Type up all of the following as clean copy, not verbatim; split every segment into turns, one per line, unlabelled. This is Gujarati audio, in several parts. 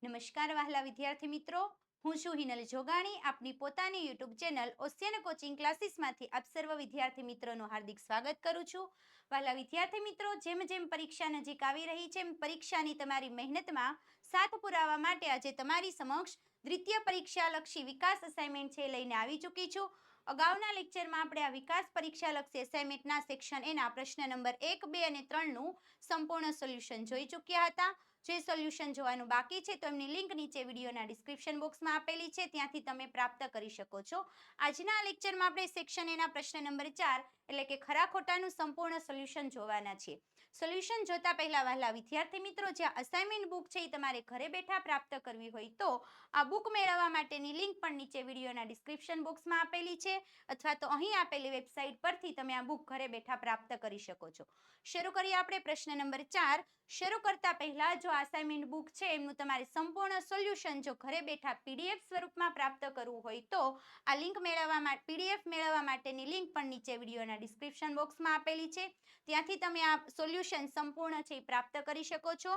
નમસ્કાર વહાલા વિદ્યાર્થી મિત્રો, હું છું હિનલ જોગાણી. આપની પોતાની યુટ્યુબ ચેનલ ઓશિયન કોચિંગ ક્લાસીસમાંથી આપ સર્વ વિદ્યાર્થી મિત્રોનું હાર્દિક સ્વાગત કરું છું. વહાલા વિદ્યાર્થી મિત્રો, જેમ જેમ પરીક્ષા નજીક આવી રહી છે, એમ પરીક્ષાની તમારી મહેનતમાં સાથ પુરાવા માટે આજે તમારી સમક્ષ દ્વિતીય પરીક્ષાલક્ષી વિકાસ અસાઇનમેન્ટ છે લઈને આવી ચૂકી છું. અગાઉના લેક્ચરમાં આપણે આ વિકાસ પરીક્ષાલક્ષી અસાઇનમેન્ટના સેક્શન એના પ્રશ્ન નંબર 1, 2 અને 3નું સંપૂર્ણ સોલ્યુશન જોઈ ચૂક્યા હતા. જે સોલ્યુશન જોવાનું બાકી છે તો એમની લિંક નીચે વિડીયોના ડિસ્ક્રિપ્શન બોક્સમાં આપેલી છે, ત્યાંથી તમે પ્રાપ્ત કરી શકો છો. આજના લેક્ચરમાં આપણે સેક્શન એના પ્રશ્ન નંબર 4 એટલે કે ખરા ખોટાનું સંપૂર્ણ સોલ્યુશન જોવાના છે. સોલ્યુશન જોતા પહેલા વહાલા વિદ્યાર્થી મિત્રો, જે અસાઇનમેન્ટ બુક છે એ તમારે ઘરે બેઠા પ્રાપ્ત કરવી હોય તો આ બુક મેળવવા માટેની લિંક પણ નીચે વિડીયોના ડિસ્ક્રિપ્શન બોક્સમાં આપેલી છે, અથવા તો અહીં આપેલી વેબસાઇટ પરથી તમે આ બુક ઘરે બેઠા પ્રાપ્ત કરી શકો છો. શરૂ કરીએ આપણે પ્રશ્ન નંબર 4. શરૂ કરતા પહેલા જો અસાઇનમેન્ટ બુક છે એમનું તમારે સંપૂર્ણ સોલ્યુશન જો ઘરે બેઠા પીડીએફ સ્વરૂપમાં પ્રાપ્ત કરવું હોય તો આ લિંક મેળવવા માટે પીડીએફ મેળવવા માટેની લિંક પણ નીચે વિડીયોના ડિસ્ક્રિપ્શન બોક્સમાં આપેલી છે, ત્યાંથી તમે આ સોલ્યુશન સંપૂર્ણ છે એ પ્રાપ્ત કરી શકો છો.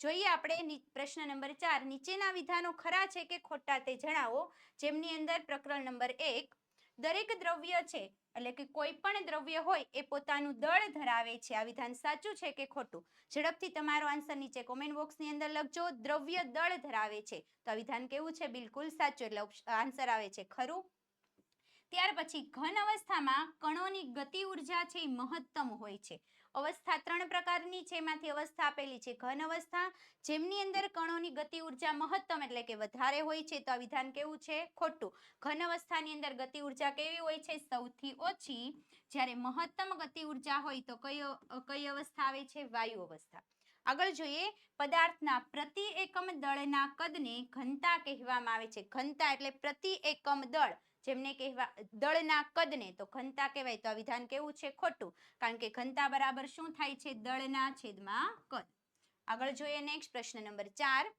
જોઈએ આપણે પ્રશ્ન નંબર 4. નીચેના વિધાનો ખરા છે કે ખોટા તે જણાવો. જેમની અંદર પ્રકરણ નંબર 1, દરેક દ્રવ્ય છે એટલે કે કોઈ પણ દ્રવ્ય હોય એ પોતાનું દળ ધરાવે છે. આ વિધાન સાચું છે કે ખોટું? ઝડપથી તમારો આન્સર નીચે કોમેન્ટ બોક્સની અંદર લખજો. દ્રવ્ય દળ ધરાવે છે તો આ વિધાન કેવું છે? બિલકુલ સાચું, એટલે આન્સર આવે છે ખરું. ત્યાર પછી ઘન અવસ્થામાં કણોની ગતિ ઉર્જા છે એ મહત્તમ હોય છે. અવસ્થા 3 પ્રકારની છે, એમાંથી અવસ્થા આપેલી છે ઘન અવસ્થા, જેમની અંદર કણોની ગતિ ઉર્જા મહત્તમ એટલે કે વધારે હોય છે તો આ વિધાન કેવું છે? ખોટું. ઘન અવસ્થાની અંદર ગતિ ઉર્જા કેવી હોય છે? સૌથી ઓછી. જ્યારે મહત્તમ ગતિ ઉર્જા હોય તો કઈ અવસ્થા આવે છે? વાયુ અવસ્થા. આગળ જોઈએ, પદાર્થના પ્રતિ એકમ દળના કદને ઘનતા કહેવામાં આવે છે. ઘનતા એટલે પ્રતિ એકમ દળ, જેમને કહેવા દળના કદને તો ઘનતા કહેવાય. તો આ વિધાન કેવું છે? ખોટું, કારણ કે ઘનતા બરાબર શું થાય છે? દળના છેદમાં કદ. આગળ જોઈએ નેક્સ્ટ પ્રશ્ન નંબર 4.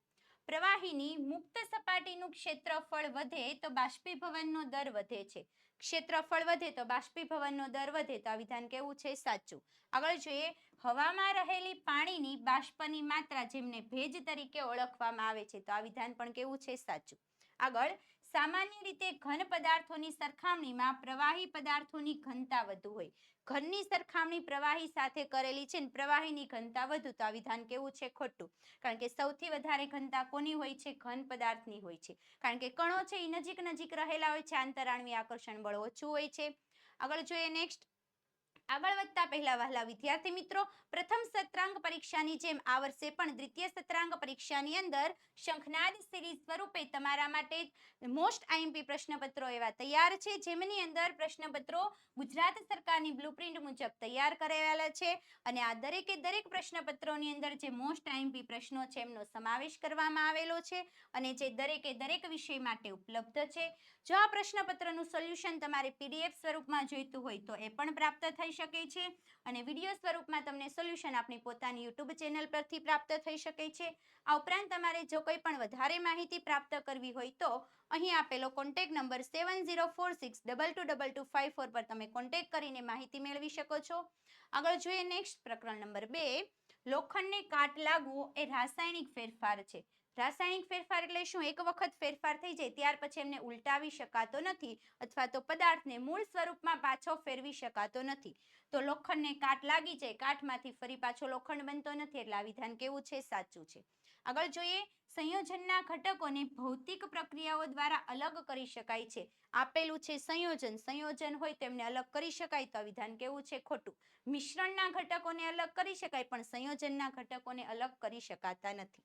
પ્રવાહીની મુક્ત સપાટીનું ક્ષેત્રફળ વધે તો બાષ્પીભવનનો દર વધે છે. ક્ષેત્રફળ વધે તો બાષ્પીભવનનો દર વધે તો આ વિધાન કેવું છે? સાચું. આગળ જોઈએ, હવામાં રહેલી પાણીની બાષ્પની માત્રા જેમને ભેજ તરીકે ઓળખવામાં આવે છે તો આ વિધાન પણ કેવું છે? સાચું. આગળ, સામાન્ય રીતે ઘન પદાર્થોની સરખામણીમાં પ્રવાહી પદાર્થોની ઘનતા વધુ હોય. ઘનની સરખામણી પ્રવાહી સાથે કરેલી છે, પ્રવાહીની ઘનતા વધુ તો આ વિધાન કેવું છે? ખોટું, કારણ કે સૌથી વધારે ઘનતા કોની હોય છે? ઘન પદાર્થની હોય છે, કારણ કે કણો છે એ નજીક નજીક રહેલા હોય છે, આંતરાણવી આકર્ષણ બળ ઓછું હોય છે. આગળ જોઈએ નેક્સ્ટ. આગળ વધતા પહેલા વહાલા વિદ્યાર્થી મિત્રો, પ્રથમ સત્રાંક પરીક્ષાની જેમ આ વર્ષે પણ દ્વિતીય સત્રાંક પરીક્ષાની અંદર શંખનાદ સિરીઝ સ્વરૂપે તમારા માટે મોસ્ટ આઈએમપી પ્રશ્નપત્રો એવા તૈયાર છે, જેમની અંદર પ્રશ્નપત્રો ગુજરાત સરકારની બ્લુપ્રિન્ટ મુજબ તૈયાર કરેલા છે, અને આ દરેકે દરેક પ્રશ્નપત્રોની અંદર જે મોસ્ટ આઈએમપી પ્રશ્નો છે એમનો સમાવેશ કરવામાં આવેલો છે, અને જે દરેકે દરેક વિષય માટે ઉપલબ્ધ છે. જો આ પ્રશ્નપત્રનું સોલ્યુશન તમારે પીડીએફ સ્વરૂપમાં જોઈતું હોય તો એ પણ પ્રાપ્ત થઈ શકે છે, અને વિડીયો સ્વરૂપમાં તમને સોલ્યુશન આપણી પોતાની યુટ્યુબ ચેનલ પરથી પ્રાપ્ત થઈ શકે છે. આ ઉપરાંત તમારે જો કોઈ પણ વધારે માહિતી પ્રાપ્ત કરવી હોય તો અહીં આપેલો કોન્ટેક્ટ નંબર 7046222254 પર તમે કોન્ટેક્ટ કરીને માહિતી મેળવી શકો છો. આગળ જોઈએ નેક્સ્ટ પ્રકરણ નંબર 2. લોખંડને કાટ લાગવો એ રાસાયણિક ફેરફાર છે. રાસાયણિક ફેરફાર એટલે શું? એક વખત ફેરફાર થઈ જાય ત્યાર પછી એમને ઉલટાવી શકાતો નથી, અથવા તો પદાર્થને મૂળ સ્વરૂપમાં પાછો ફેરવી શકાતો નથી. તો લોખંડને કાટ લાગી જાય, કાટમાંથી ફરી પાછો લોખંડ બનતો નથી, એટલે આ વિધાન કેવું છે? સાચું છે. આગળ જોઈએ, સંયોજનના ઘટકોને ભૌતિક પ્રક્રિયાઓ દ્વારા અલગ કરી શકાય છે. આપેલું છે સંયોજન, સંયોજન હોય તેમને અલગ કરી શકાય તો આ વિધાન કેવું છે? ખોટું. મિશ્રણના ઘટકોને અલગ કરી શકાય પણ સંયોજનના ઘટકોને અલગ કરી શકાતા નથી.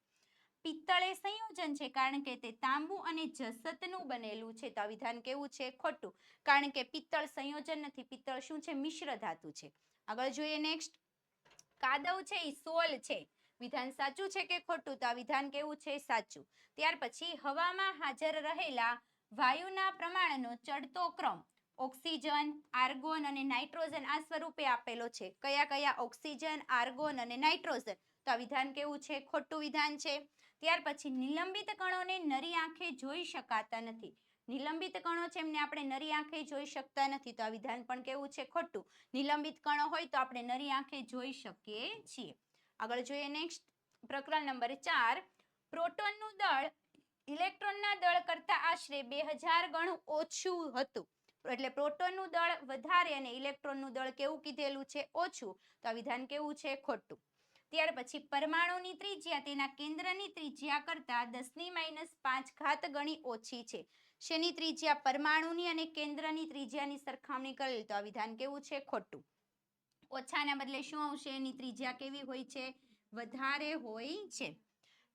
પિત્તળ એ સંયોજન છે, કારણ કે તે તાંબુ અને જસતનું બનેલું છે તો આ વિધાન કેવું છે? ખોટું, કારણ કે પિત્તળ સંયોજન નથી, પિત્તળ શું છે? મિશ્ર ધાતુ છે. આગળ જોઈએ નેક્સ્ટ. કાદવ છે એ સોલ છે. વિધાન સાચું છે કે ખોટું? તો આ વિધાન કેવું છે? સાચું. ત્યાર પછી, હવામાં હાજર રહેલા વાયુના પ્રમાણનો ચડતો ક્રમ ઓક્સિજન, આર્ગોન અને નાઇટ્રોજન આ સ્વરૂપે આપેલો છે. કયા કયા? ઓક્સિજન, આર્ગોન અને નાઇટ્રોજન. તો આ વિધાન કેવું છે? ખોટું વિધાન છે. ત્યાર પછી, નિલંબિત કણોને નરી આંખે જોઈ શકાતા નથી. નિલંબિત કણો છે એમને આપણે નરી આંખે જોઈ શકતા નથી તો આ વિધાન પણ કેવું છે? ખોટું. નિલંબિત કણો હોય તો આપણે નરી આંખે જોઈ શકીએ છીએ. આગળ જોઈએ નેક્સ્ટ પ્રકરણ નંબર 4. પ્રોટોનનું દળ ઇલેક્ટ્રોનના દળ કરતા આશરે 2000 ગણું ઓછું હતું. એટલે પ્રોટોનનું દળ વધારે અને ઇલેક્ટ્રોનનું દળ કેવું કીધેલું છે? ઓછું. તો આ વિધાન કેવું છે? ખોટું. ત્યાર પછી પરમાણુની ત્રિજ્યા તેના કેન્દ્રની ત્રિજ્યા કરતા 10⁻5 ગણી ઓછી છે. શેની ત્રિજ્યા? પરમાણુની અને કેન્દ્રની ત્રિજ્યાની સરખામણી કરેલ તો આ વિધાન કેવું છે? ખોટું. ઓછાના બદલે શું આવશે? એની ત્રિજ્યા કેવી હોય છે? વધારે હોય છે.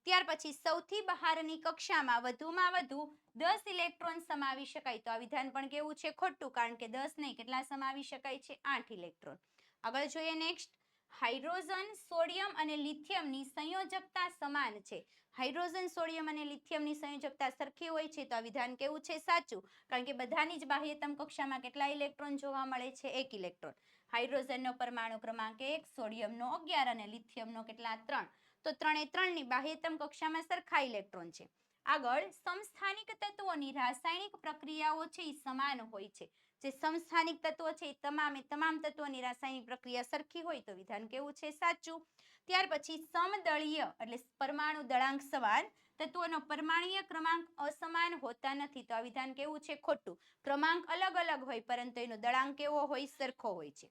ત્યાર પછી સૌથી બહારની કક્ષામાં વધુમાં વધુ 10 ઇલેક્ટ્રોન સમાવી શકાય તો આ વિધાન પણ કેવું છે? ખોટું. કારણ કે 10 નહીં, કેટલા સમાવી શકાય છે? 8 ઇલેક્ટ્રોન. આગળ જોઈએ નેક્સ્ટ. હાઇડ્રોજન, સોડિયમ અને લિથિયમની સંયોજકતા સમાન છે. હાઇડ્રોજન, સોડિયમ અને લિથિયમની સંયોજકતા સરખી હોય છે તો આ વિધાન કેવું છે? સાચું. કારણ કે બધાની જ બાહ્યતમ કક્ષામાં કેટલા ઇલેક્ટ્રોન જોવા મળે છે? 1 ઇલેક્ટ્રોન. હાઇડ્રોજનનો પરમાણુ ક્રમાંક 1, સોડિયમનો 11 અને લિથિયમનો કેટલા? 3. તો 3 ની બાહ્યતમ કક્ષામાં સરખા ઇલેક્ટ્રોન છે. આગળ સમસ્થાનિક તત્વોની રાસાયણિક પ્રક્રિયાઓ છે એ સમાન હોય છે. જે સમસ્થાનિક તત્વો છે એ તમામ તત્વોની રાસાયણિક પ્રક્રિયા સરખી હોય તો વિધાન કેવું છે? સાચું. ત્યાર પછી સમદળીય એટલે પરમાણુ દળાંક સમાન તત્વોનો પરમાણુય ક્રમાંક અસમાન હોતા નથી તો આ વિધાન કેવું છે? ખોટું. ક્રમાંક અલગ અલગ હોય પરંતુ એનો દળાંક કેવો હોય? સરખો હોય છે.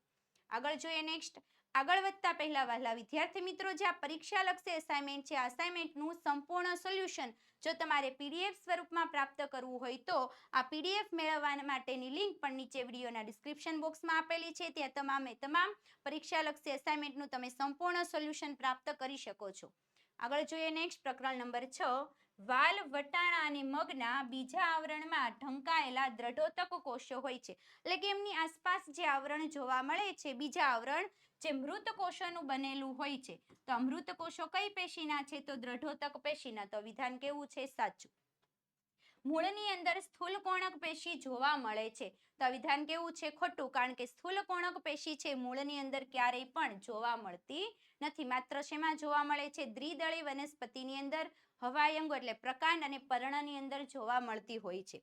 આગળ જોઈએ નેક્સ્ટ. આગળ વધતા પહેલા વહાલા વિદ્યાર્થી મિત્રો, જે આ પરીક્ષા લક્ષી અસાઇનમેન્ટ છે, અસાઇનમેન્ટનું સંપૂર્ણ સોલ્યુશન જો તમારે પીડીએફ સ્વરૂપમાં પ્રાપ્ત કરવું હોય તો આ પીડીએફ મેળવવા માટેની લિંક પણ નીચે વિડીયોના ડિસ્ક્રિપ્શન બોક્સમાં આપેલી છે. ત્યાં તમામ પરીક્ષા લક્ષી અસાઇનમેન્ટનું તમે સંપૂર્ણ સોલ્યુશન પ્રાપ્ત કરી શકો છો. આગળ જોઈએ નેક્સ્ટ. પ્રકરણ નંબર 6. વાલ, વટાણા અને મગના બીજા આવરણમાં ઢંકાયેલા દ્રઢોતક કોષો હોય છે. એટલે કે એમની આસપાસ જે આવરણ જોવા મળે છે, બીજા આવરણ જે મૃત કોષોનું બનેલું હોય છે. તો મૃત કોષો કઈ પેશીના છે? તો દ્રઢોતક પેશીના. તો વિધાન કેવું છે? સાચું. મૂળની અંદર સ્થૂલકોણક પેશી જોવા મળે છે તો આ વિધાન કેવું છે? ખોટું. કારણ કે સ્થૂલકોણક પેશી છે મૂળની અંદર ક્યારેય પણ જોવા મળતી નથી. માત્ર શેમાં જોવા મળે છે? દ્વિદળી વનસ્પતિની અંદર હવાયંગો એટલે પ્રકાંડ અને પર્ણની અંદર જોવા મળતી હોય છે.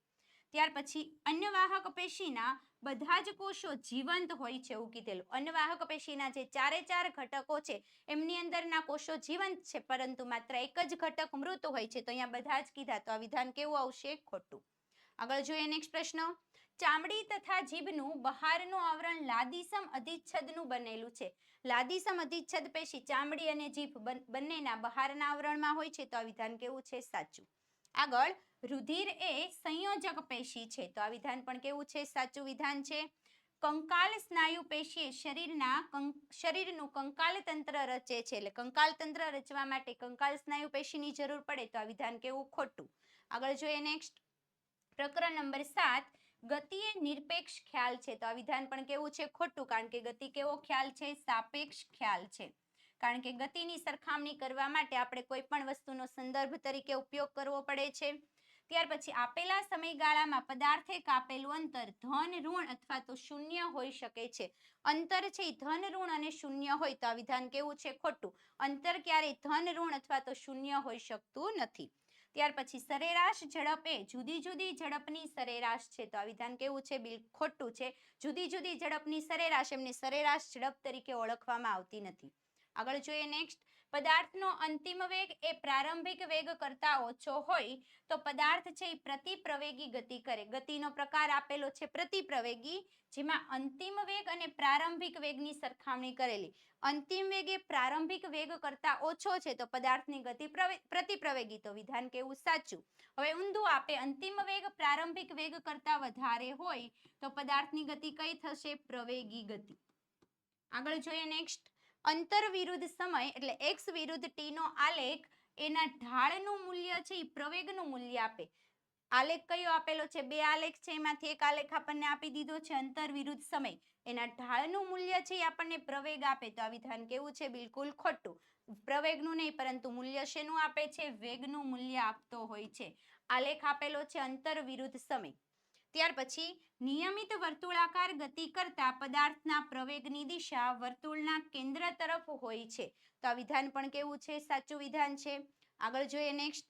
ત્યાર પછી અન્નવાહક પેશીના બધા જ કોષો જીવંત હોય છે એવું કીધેલું. અન્નવાહક પેશીના જે 4 ઘટકો છે એમની અંદરના કોષો જીવંત છે પરંતુ માત્ર એક જ ઘટક મૃત હોય છે તો અહીંયા બધા જ કીધા તો આ વિધાન કેવું આવશે? ખોટું. આગળ જોઈએ નેક્સ્ટ પ્રશ્ન. ચામડી તથા જીભનું બહારનું આવરણ લાદીસમ અધિચ્છદનું બનેલું છે. લાદીસમ અધિચ્છદ પેશી ચામડી અને જીભ બંનેના બહારના આવરણમાં હોય છે તો આ વિધાન કેવું છે? સાચું. આગળ રુધિર એ સંયોજક પેશી છે તો આ વિધાન પણ કેવું છે? સાચું વિધાન છે. કંકાલ સ્નાયુ પેશી શરીરનું કંકાલ તંત્ર રચે છે. એટલે કંકાલ તંત્ર રચવા માટે કંકાલ સ્નાયુ પેશીની જરૂર પડે તો આ વિધાન કેવું? ખોટું. આગળ જોઈએ નેક્સ્ટ. પ્રકરણ નંબર 7. ગતિ એ નિરપેક્ષ ખ્યાલ છે તો આ વિધાન પણ કેવું છે? ખોટું. કારણ કે ગતિ કેવો ખ્યાલ છે? સાપેક્ષ ખ્યાલ છે. કારણ કે ગતિની સરખામણી કરવા માટે આપણે કોઈ પણ વસ્તુનો સંદર્ભ તરીકે ઉપયોગ કરવો પડે છે. ત્યાર પછી આપેલા સમયગાળામાં પદાર્થે કાપેલું અંતર ધન, ઋણ અથવા તો શૂન્ય હોઈ શકે છે. અંતર છે એ ધન, ઋણ અને શૂન્ય હોય તો આ વિધાન કેવું છે? ખોટું. અંતર ક્યારેય ધન, ઋણ અથવા તો શૂન્ય હોઈ શકતું નથી. ત્યાર પછી સરેરાશ ઝડપ એ જુદી જુદી ઝડપની સરેરાશ છે તો આ વિધાન કેવું છે? ખોટું છે. જુદી જુદી ઝડપની સરેરાશ એમને સરેરાશ ઝડપ તરીકે ઓળખવામાં આવતી નથી. આગળ જોઈએ નેક્સ્ટ. પદાર્થનો અંતિમ વેગ એ પ્રારંભિક વેગ કરતા ઓછો હોય તો પદાર્થ છે એ પ્રતિપ્રવેગી ગતિ કરે. ગતિનો પ્રકાર આપેલો છે પ્રતિપ્રવેગી, જેમાં અંતિમ વેગ અને પ્રારંભિક વેગની સરખામણી કરેલી. અંતિમ વેગ એ પ્રારંભિક વેગ કરતા ઓછો છે તો પદાર્થની ગતિ પ્રતિપ્રવેગી તો વિધાન કેવું? સાચું. હવે ઊંધું આપે અંતિમ વેગ પ્રારંભિક વેગ કરતા વધારે હોય તો પદાર્થની ગતિ કઈ થશે? પ્રવેગી ગતિ. આગળ જોઈએ નેક્સ્ટ. અંતર વિરુદ્ધ સમય એટલે x વિરુદ્ધ t નો આલેખ એના ઢાળનું મૂલ્ય છે એ પ્રવેગનું મૂલ્ય આપે. આલેખ કયો આપેલો છે? 2 આલેખ છે, એમાંથી એક આલેખ આપણને આપી દીધો છે અંતર વિરુદ્ધ સમય. એના ઢાળનું મૂલ્ય છે એ આપણને પ્રવેગ આપે તો આ વિધાન કેવું છે? બિલકુલ ખોટું. પ્રવેગનું નહીં પરંતુ મૂલ્ય શેનું આપે છે? વેગનું મૂલ્ય આપતો હોય છે. આલેખ આપેલો છે અંતર વિરુદ્ધ સમય. ત્યાર પછી નિયમિત વર્તુળાકાર ગતિ કરતા પદાર્થના પ્રવેગની દિશા વર્તુળના કેન્દ્ર તરફ હોય છે તો આ વિધાન પણ કેવું છે? સાચું વિધાન છે. આગળ જોઈએ નેક્સ્ટ.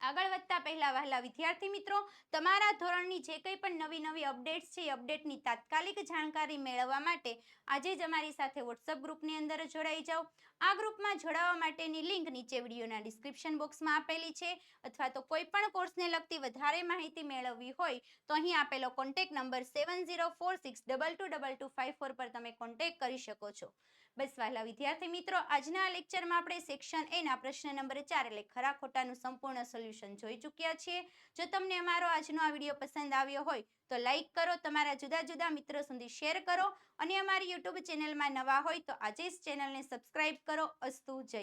આગળ વધતા પહેલા વહાલા વિદ્યાર્થી મિત્રો, તમારા ધોરણની જે કંઈ પણ નવી અપડેટ્સ છે એ અપડેટની તાત્કાલિક જાણકારી મેળવવા માટે આજે જ અમારી સાથે વોટ્સઅપ ગ્રુપની અંદર જોડાઈ જાઓ. આ ગ્રુપમાં જોડાવા માટેની લિંક નીચે વિડીયોના ડિસ્ક્રિપ્શન બોક્સમાં આપેલી છે, અથવા તો કોઈ પણ કોર્સને લગતી વધારે માહિતી મેળવવી હોય તો અહીં આપેલો કોન્ટેક્ટ નંબર 7046222254 પર તમે કોન્ટેક્ટ કરી શકો છો. બસ વહાલા વિદ્યાર્થી મિત્રો, આજના આ લેક્ચરમાં આપણે સેક્શન એ ના પ્રશ્ન નંબર 4 એટલે ખરા ખોટાનું સંપૂર્ણ સોલ્યુશન જોઈ ચૂક્યા છીએ. જો તમને અમારો આજનો આ વિડીયો પસંદ આવ્યો હોય તો લાઈક કરો, તમારા જુદા જુદા મિત્રો સુધી શેર કરો અને અમારી યુટ્યુબ ચેનલમાં નવા હોય તો આજે જ ચેનલને સબસ્ક્રાઇબ કરો. અસ્તુ. જય